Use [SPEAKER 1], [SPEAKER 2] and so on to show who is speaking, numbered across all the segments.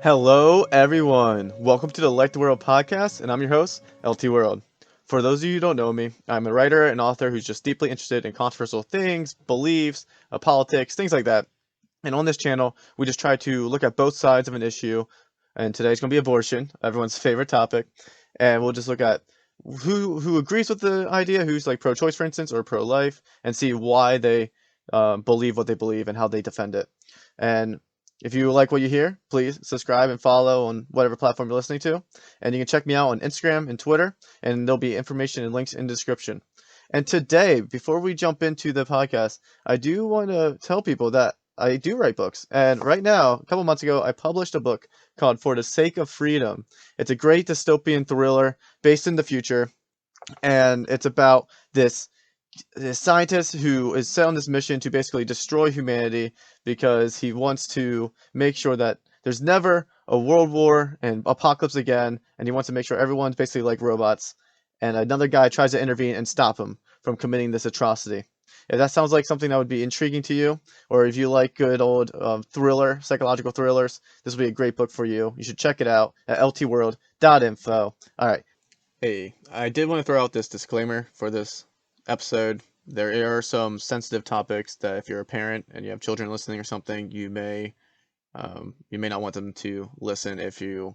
[SPEAKER 1] Hello, everyone. Welcome to the Like the World podcast, and I'm your host, LT World. For those of you who don't know me, I'm a writer and author who's just deeply interested in controversial things, beliefs, politics, things like that. And on this channel, we just try to look at both sides of an issue. And today's going to be abortion, everyone's favorite topic. And we'll just look at who agrees with the idea, who's like pro-choice, for instance, or pro-life, and see why they believe what they believe and how they defend it. And if you like what you hear, please subscribe and follow on whatever platform you're listening to. And you can check me out on Instagram and Twitter, and there'll be information and links in the description. And today, before we jump into the podcast, I do want to tell people that I do write books. And right now, a couple months ago, I published a book called For the Sake of Freedom. It's a great dystopian thriller based in the future, and it's about this scientist who is set on this mission to basically destroy humanity because he wants to make sure that there's never a world war and apocalypse again, and he wants to make sure everyone's basically like robots, and another guy tries to intervene and stop him from committing this atrocity. If that sounds like something that would be intriguing to you, or if you like good old psychological thrillers, this would be a great book for you. You should check it out at ltworld.info. Alright. Hey, I did want to throw out this disclaimer for this episode. There are some sensitive topics that if you're a parent and you have children listening or something, you may not want them to listen if you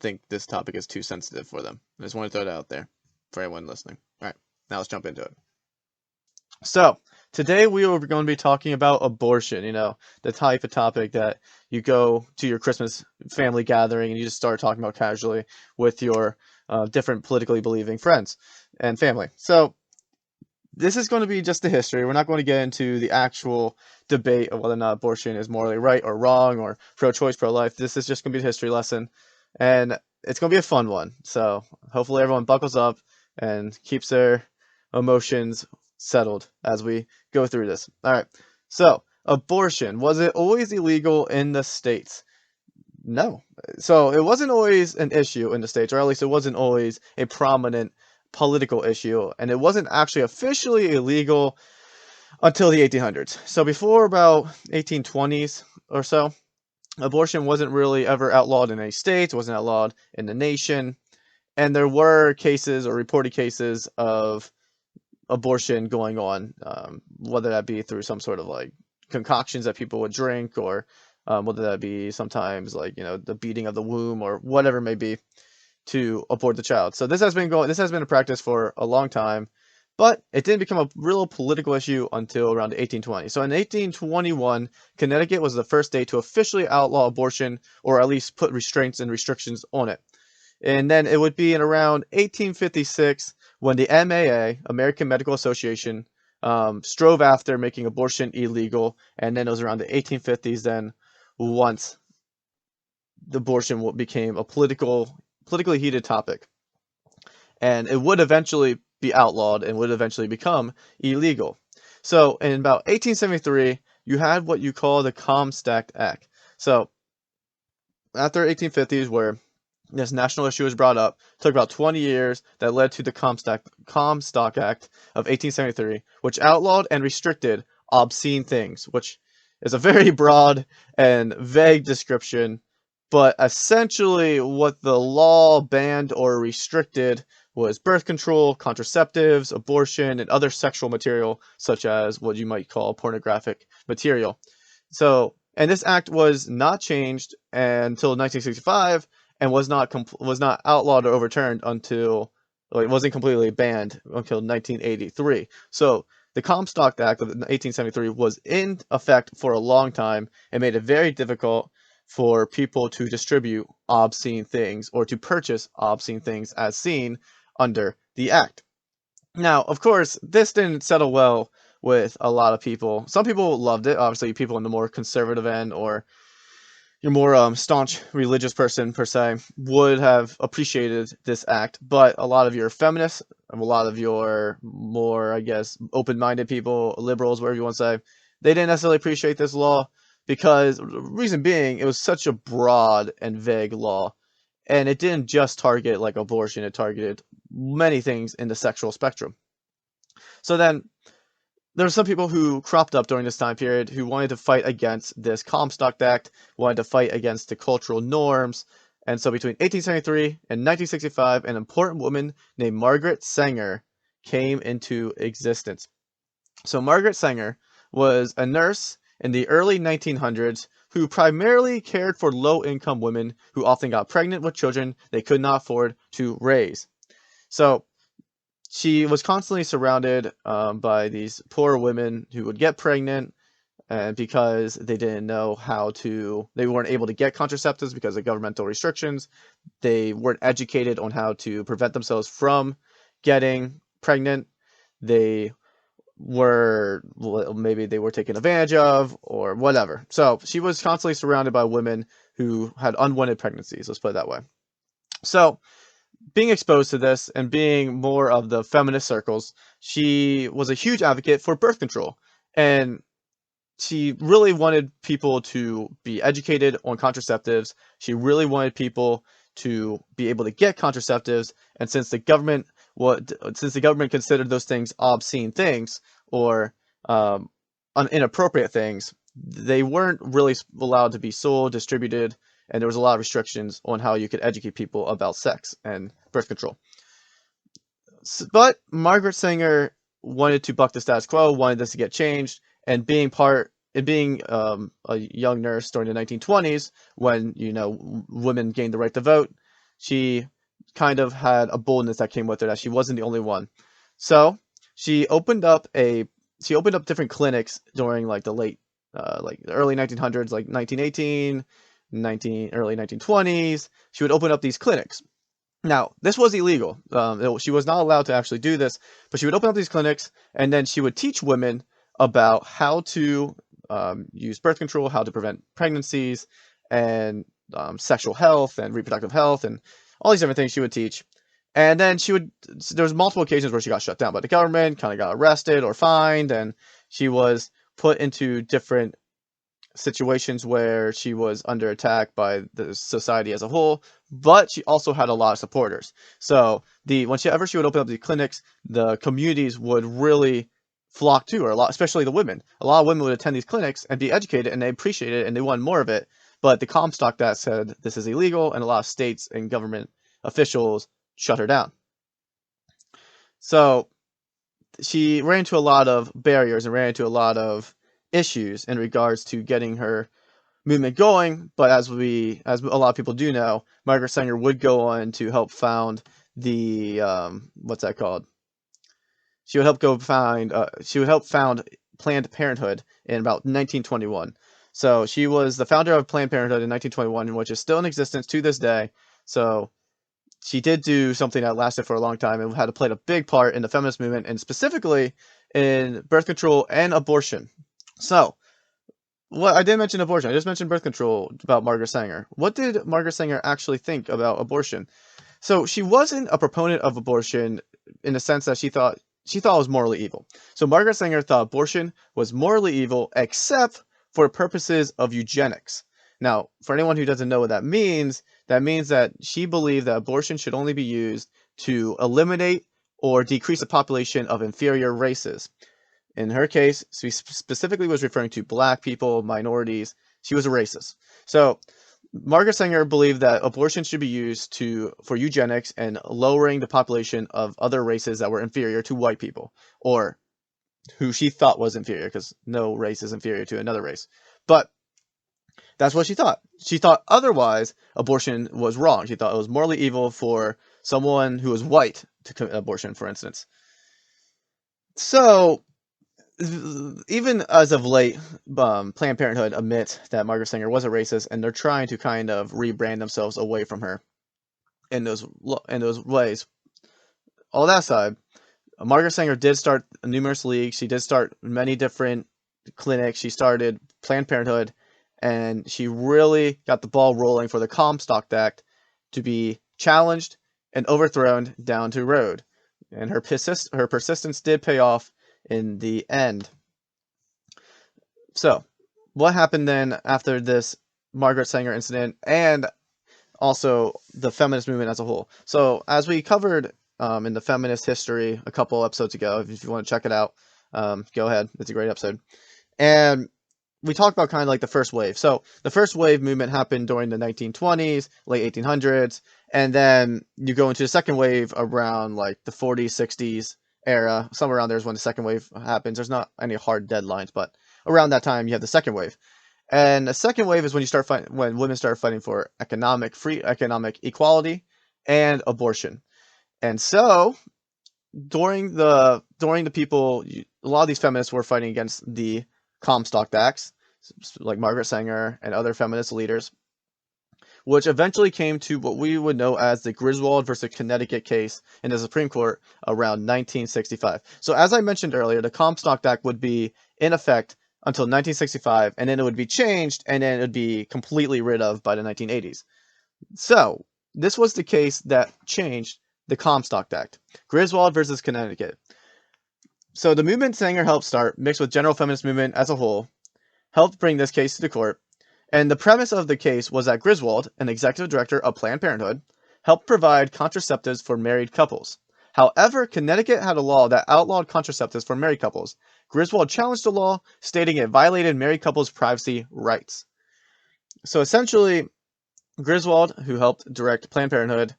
[SPEAKER 1] think this topic is too sensitive for them. I just want to throw that out there for everyone listening. All right, now let's jump into it. So today we are going to be talking about abortion, the type of topic that you go to your Christmas family gathering and you just start talking about casually with your different politically believing friends and family. So this is going to be just the history. We're not going to get into the actual debate of whether or not abortion is morally right or wrong or pro-choice, pro-life. This is just going to be a history lesson, and it's going to be a fun one. So hopefully everyone buckles up and keeps their emotions settled as we go through this. All right. So abortion, was it always illegal in the States? No. So it wasn't always an issue in the States, or at least it wasn't always a prominent political issue, and it wasn't actually officially illegal until the 1800s. So before about 1820s or so, abortion wasn't really ever outlawed in any states, it wasn't outlawed in the nation, and there were cases or reported cases of abortion going on, whether that be through some sort of like concoctions that people would drink, or whether that be sometimes like the beating of the womb or whatever it may be to abort the child. So this has been a practice for a long time, but it didn't become a real political issue until around 1820. So in 1821, Connecticut was the first state to officially outlaw abortion, or at least put restraints and restrictions on it. And then it would be in around 1856 when the MAA, American Medical Association, strove after making abortion illegal, and then it was around the 1850s then once the abortion became a politically heated topic, and it would eventually be outlawed and would eventually become illegal. So in about 1873, you had what you call the Comstock Act. So after 1850s, where this national issue was brought up, it took about 20 years that led to the Comstock Act of 1873, which outlawed and restricted obscene things, which is a very broad and vague description. But essentially what the law banned or restricted was birth control, contraceptives, abortion, and other sexual material, such as what you might call pornographic material. So, and this act was not changed until 1965, and was not outlawed or overturned until, it wasn't completely banned until 1983. So the Comstock Act of 1873 was in effect for a long time and made it very difficult for people to distribute obscene things or to purchase obscene things as seen under the act. Now, of course, this didn't settle well with a lot of people. Some people loved it. Obviously, people in the more conservative end, or your more staunch religious person per se, would have appreciated this act. But a lot of your feminists, a lot of your more, I guess, open-minded people, liberals, whatever you want to say, they didn't necessarily appreciate this law, because the reason being, it was such a broad and vague law, and it didn't just target like abortion, it targeted many things in the sexual spectrum. So then there were some people who cropped up during this time period who wanted to fight against this Comstock Act, wanted to fight against the cultural norms. And so between 1873 and 1965, an important woman named Margaret Sanger came into existence. So Margaret Sanger was a nurse in the early 1900s who primarily cared for low-income women who often got pregnant with children they could not afford to raise. So she was constantly surrounded by these poor women who would get pregnant, and because they didn't know they weren't able to get contraceptives because of governmental restrictions. They weren't educated on how to prevent themselves from getting pregnant. They maybe they were taken advantage of or whatever. So she was constantly surrounded by women who had unwanted pregnancies. Let's put it that way. So being exposed to this and being more of the feminist circles, she was a huge advocate for birth control. And she really wanted people to be educated on contraceptives. She really wanted people to be able to get contraceptives. And since the government considered those things obscene things or inappropriate things, they weren't really allowed to be sold, distributed, and there was a lot of restrictions on how you could educate people about sex and birth control. But Margaret Sanger wanted to buck the status quo, wanted this to get changed, and being a young nurse during the 1920s, when women gained the right to vote, she kind of had a boldness that came with her that she wasn't the only one. So she opened up different clinics during like the early 1900s, like 1918, early 1920s. She would open up these clinics. Now, this was illegal. She was not allowed to actually do this, but she would open up these clinics, and then she would teach women about how to use birth control, how to prevent pregnancies, and sexual health and reproductive health, and all these different things she would teach. And then there was multiple occasions where she got shut down by the government, kind of got arrested or fined, and she was put into different situations where she was under attack by the society as a whole, but she also had a lot of supporters. So whenever she would open up the clinics, the communities would really flock to her a lot, especially the women. A lot of women would attend these clinics and be educated, and they appreciated it, and they wanted more of it. But the Comstock Act said this is illegal, and a lot of states and government officials shut her down. So she ran into a lot of barriers and ran into a lot of issues in regards to getting her movement going. But as a lot of people do know, Margaret Sanger would go on to help found the what's that called? She would help found Planned Parenthood in about 1921. So she was the founder of Planned Parenthood in 1921, which is still in existence to this day. So she did do something that lasted for a long time and had to play a big part in the feminist movement, and specifically in birth control and abortion. So, I didn't mention abortion. I just mentioned birth control about Margaret Sanger. What did Margaret Sanger actually think about abortion? So she wasn't a proponent of abortion in the sense that she thought it was morally evil. So Margaret Sanger thought abortion was morally evil except for purposes of eugenics. Now, for anyone who doesn't know what that means that she believed that abortion should only be used to eliminate or decrease the population of inferior races. In her case, she specifically was referring to black people, minorities. She was a racist. So Margaret Sanger believed that abortion should be used for eugenics and lowering the population of other races that were inferior to white people, or who she thought was inferior, because no race is inferior to another race. But that's what she thought. She thought otherwise abortion was wrong. She thought it was morally evil for someone who was white to commit abortion, for instance. So even as of late, Planned Parenthood admits that Margaret Sanger was a racist, and they're trying to kind of rebrand themselves away from her in those ways. All that aside, Margaret Sanger did start numerous leagues. She did start many different clinics. She started Planned Parenthood, and she really got the ball rolling for the Comstock Act to be challenged and overthrown down to road. And her persistence did pay off in the end. So, what happened then after this Margaret Sanger incident, and also the feminist movement as a whole? So, as we covered in the feminist history a couple episodes ago, if you want to check it out, Go ahead. It's a great episode. And we talked about kind of like the first wave. So the first wave movement happened during the 1920s, late 1800s, and then you go into the second wave around like the 40s, 60s era. Somewhere around there is when the second wave happens. There's not any hard deadlines, but around that time you have the second wave. And the second wave is when when women start fighting for economic equality and abortion. And so during the people, a lot of these feminists were fighting against the Comstock Acts, like Margaret Sanger and other feminist leaders, which eventually came to what we would know as the Griswold versus Connecticut case in the Supreme Court around 1965. So as I mentioned earlier, the Comstock Act would be in effect until 1965, and then it would be changed, and then it would be completely rid of by the 1980s. So this was the case that changed the Comstock Act. Griswold versus Connecticut. So the movement Sanger helped start, mixed with general feminist movement as a whole, helped bring this case to the court. And the premise of the case was that Griswold, an executive director of Planned Parenthood, helped provide contraceptives for married couples. However, Connecticut had a law that outlawed contraceptives for married couples. Griswold challenged the law, stating it violated married couples' privacy rights. So essentially, Griswold, who helped direct Planned Parenthood,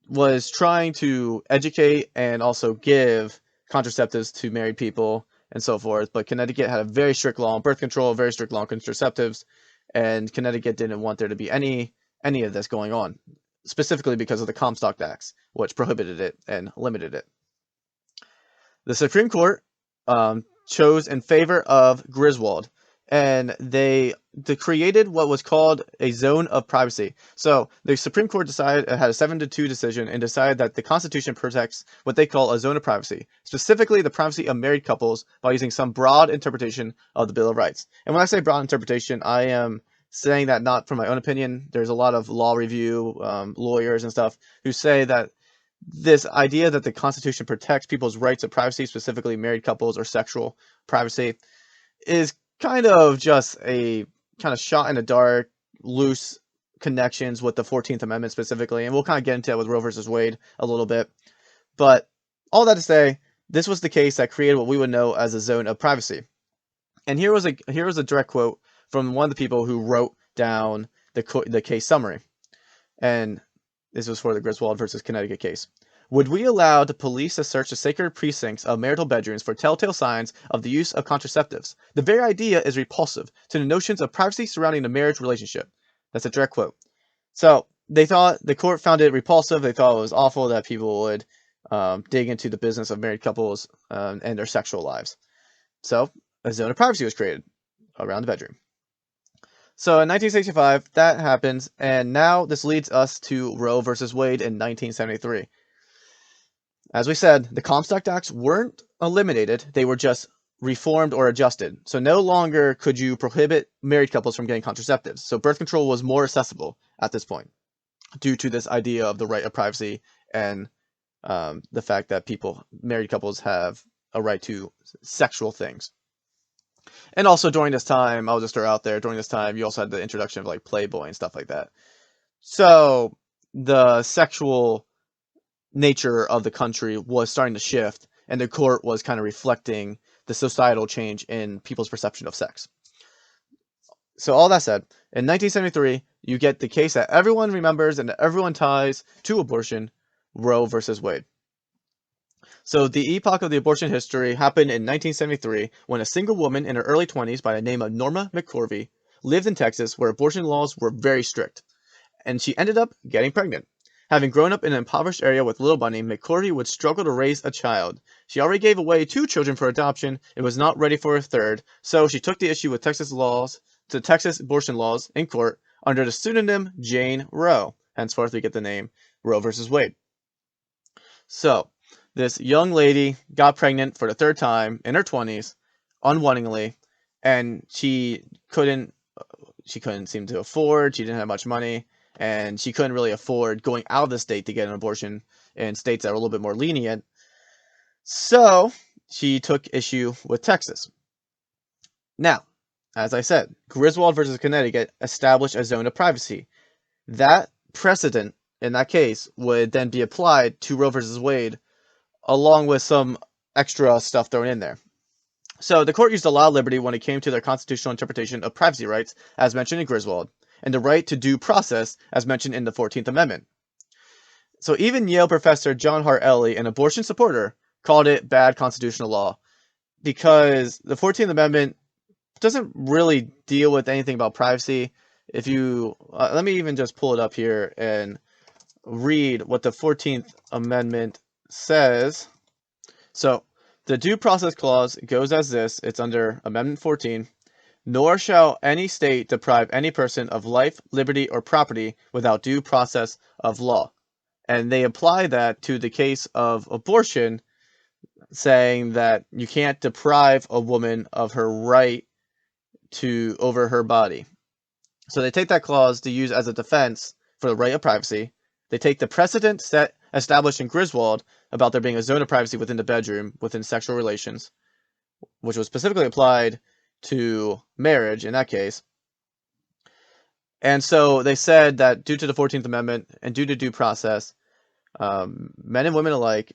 [SPEAKER 1] was trying to educate and also give contraceptives to married people and so forth, but Connecticut had a very strict law on birth control, a very strict law on contraceptives, and Connecticut didn't want there to be any of this going on, specifically because of the Comstock Acts, which prohibited it and limited it. The Supreme Court chose in favor of Griswold, and they created what was called a zone of privacy. So the Supreme Court had a 7-2 decision and decided that the Constitution protects what they call a zone of privacy, specifically the privacy of married couples, by using some broad interpretation of the Bill of Rights. And when I say broad interpretation, I am saying that not from my own opinion. There's a lot of law review lawyers and stuff who say that this idea that the Constitution protects people's rights of privacy, specifically married couples or sexual privacy, is kind of just a kind of shot in the dark, loose connections with the 14th Amendment specifically, and we'll kind of get into that with Roe versus Wade a little bit. But all that to say, this was the case that created what we would know as a zone of privacy. And here was a direct quote from one of the people who wrote down the case summary. And this was for the Griswold versus Connecticut case. Would we allow the police to search the sacred precincts of marital bedrooms for telltale signs of the use of contraceptives? The very idea is repulsive to the notions of privacy surrounding the marriage relationship. That's a direct quote. So the court found it repulsive. They thought it was awful that people would dig into the business of married couples and their sexual lives. So a zone of privacy was created around the bedroom. So in 1965, that happens, and now this leads us to Roe versus Wade in 1973. As we said, the Comstock Acts weren't eliminated, they were just reformed or adjusted. So no longer could you prohibit married couples from getting contraceptives. So birth control was more accessible at this point due to this idea of the right of privacy and the fact that married couples have a right to sexual things. And also during this time, I'll just throw out there, during this time, you also had the introduction of like Playboy and stuff like that. So the sexual nature of the country was starting to shift, and the court was kind of reflecting the societal change in people's perception of sex. So all that said, in 1973, you get the case that everyone remembers and that everyone ties to abortion, Roe versus Wade. So the epoch of the abortion history happened in 1973 when a single woman in her early 20s by the name of Norma McCorvey lived in Texas, where abortion laws were very strict, and she ended up getting pregnant. Having grown up in an impoverished area with little money, McCorvey would struggle to raise a child. She already gave away 2 children for adoption and was not ready for a third, so she took the issue with Texas abortion laws in court under the pseudonym Jane Roe. Henceforth, we get the name Roe versus Wade. So this young lady got pregnant for the 3rd time in her 20s, unwittingly, and she couldn't seem to afford, she didn't have much money, and she couldn't really afford going out of the state to get an abortion in states that were a little bit more lenient. So she took issue with Texas. Now, as I said, Griswold versus Connecticut established a zone of privacy. That precedent in that case would then be applied to Roe versus Wade, along with some extra stuff thrown in there. So the court used a lot of liberty when it came to their constitutional interpretation of privacy rights, as mentioned in Griswold, and the right to due process, as mentioned in the 14th Amendment. So even Yale professor John Hart Ely, an abortion supporter, called it bad constitutional law because the 14th Amendment doesn't really deal with anything about privacy. If you let me even just pull it up here and read what the 14th Amendment says. So the due process clause goes as this. It's under Amendment 14. Nor shall any state deprive any person of life, liberty, or property without due process of law. And they apply that to the case of abortion, saying that you can't deprive a woman of her right to over her body. So they take that clause to use as a defense for the right of privacy. They take the precedent set established in Griswold about there being a zone of privacy within the bedroom within sexual relations, which was specifically applied to marriage in that case. And so they said that due to the 14th Amendment and due to due process, men and women alike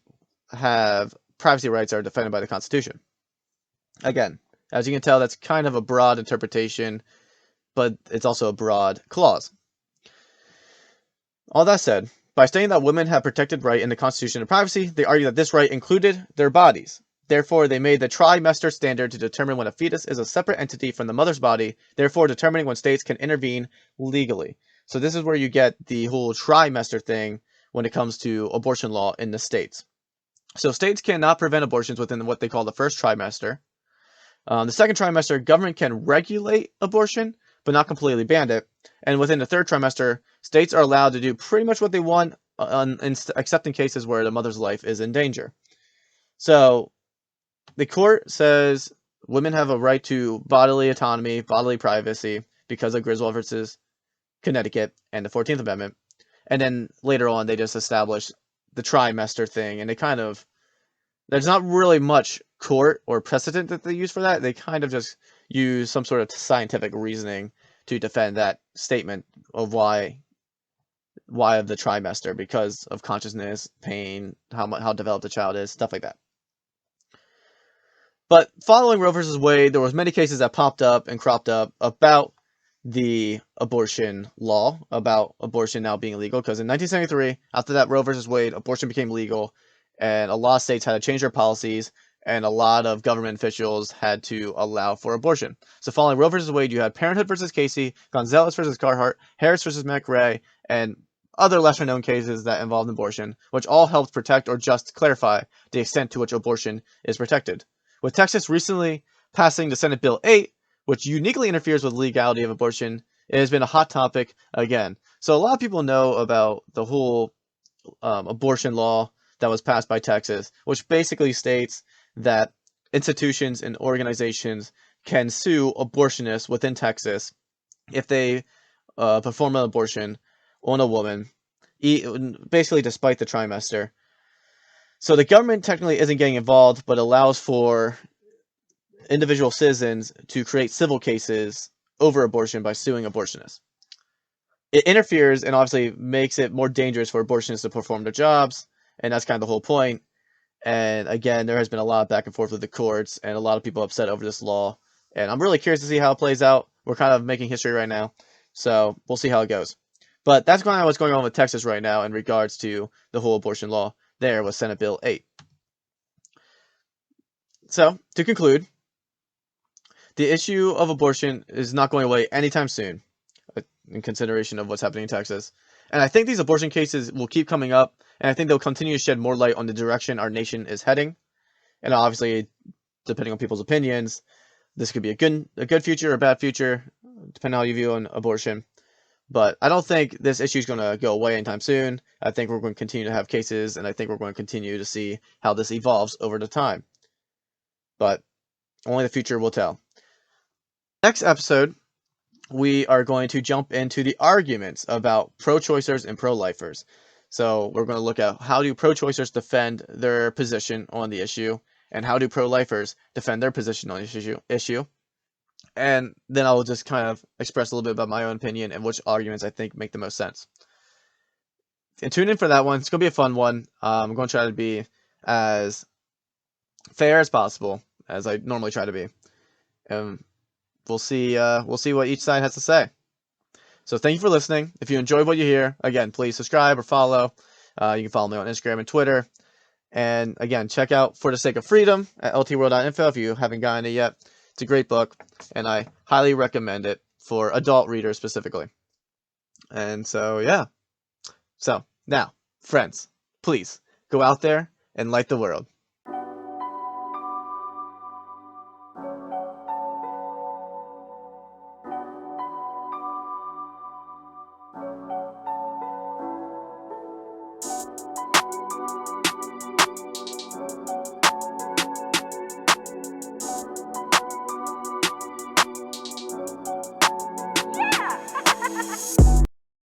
[SPEAKER 1] have privacy rights that are defended by the Constitution. Again, as you can tell, that's kind of a broad interpretation, but it's also a broad clause. All that said, by stating that women have protected right in the Constitution of privacy, they argue that this right included their bodies. Therefore, they made the trimester standard to determine when a fetus is a separate entity from the mother's body, therefore determining when states can intervene legally. So this is where you get the whole trimester thing when it comes to abortion law in the states. So states cannot prevent abortions within what they call the first trimester. The second trimester, government can regulate abortion, but not completely ban it. And within the third trimester, states are allowed to do pretty much what they want, except in cases where the mother's life is in danger. So the court says women have a right to bodily autonomy, bodily privacy, because of Griswold versus Connecticut and the 14th Amendment. And then later on, they just established the trimester thing, and there's not really much court or precedent that they use for that. They kind of just use some sort of scientific reasoning to defend that statement of why of the trimester, because of consciousness, pain, how developed the child is, stuff like that. But following Roe versus Wade, there was many cases that popped up and cropped up about the abortion law, about abortion now being illegal, because in 1973, after that Roe versus Wade, abortion became legal, and a lot of states had to change their policies, and a lot of government officials had to allow for abortion. So following Roe versus Wade, you had Parenthood versus Casey, Gonzalez versus Carhart, Harris versus McRae, and other lesser-known cases that involved abortion, which all helped protect or just clarify the extent to which abortion is protected. With Texas recently passing the Senate Bill 8, which uniquely interferes with legality of abortion, it has been a hot topic again. So a lot of people know about the whole abortion law that was passed by Texas, which basically states that institutions and organizations can sue abortionists within Texas if they perform an abortion on a woman, basically despite the trimester. So the government technically isn't getting involved, but allows for individual citizens to create civil cases over abortion by suing abortionists. It interferes and obviously makes it more dangerous for abortionists to perform their jobs, and that's kind of the whole point. And again, there has been a lot of back and forth with the courts, and a lot of people upset over this law. And I'm really curious to see how it plays out. We're kind of making history right now, so we'll see how it goes. But that's kind of what's going on with Texas right now in regards to the whole abortion law there with Senate Bill 8. So, to conclude, the issue of abortion is not going away anytime soon, in consideration of what's happening in Texas. And I think these abortion cases will keep coming up, and I think they'll continue to shed more light on the direction our nation is heading. And obviously, depending on people's opinions, this could be a good future or a bad future, depending on how you view on abortion. But I don't think this issue is going to go away anytime soon. I think we're going to continue to have cases, and I think we're going to continue to see how this evolves over the time. But only the future will tell. Next episode, we are going to jump into the arguments about pro-choicers and pro-lifers. So we're going to look at how do pro-choicers defend their position on the issue, and how do pro-lifers defend their position on the issue. And then I'll just kind of express a little bit about my own opinion and which arguments I think make the most sense. And tune in for that one. It's going to be a fun one. I'm going to try to be as fair as possible, as I normally try to be. And we'll see what each side has to say. So thank you for listening. If you enjoyed what you hear, again, please subscribe or follow. You can follow me on Instagram and Twitter. And again, check out For the Sake of Freedom at ltworld.info if you haven't gotten it yet. It's a great book, and I highly recommend it for adult readers specifically. And so, yeah. So, now, friends, please go out there and light the world.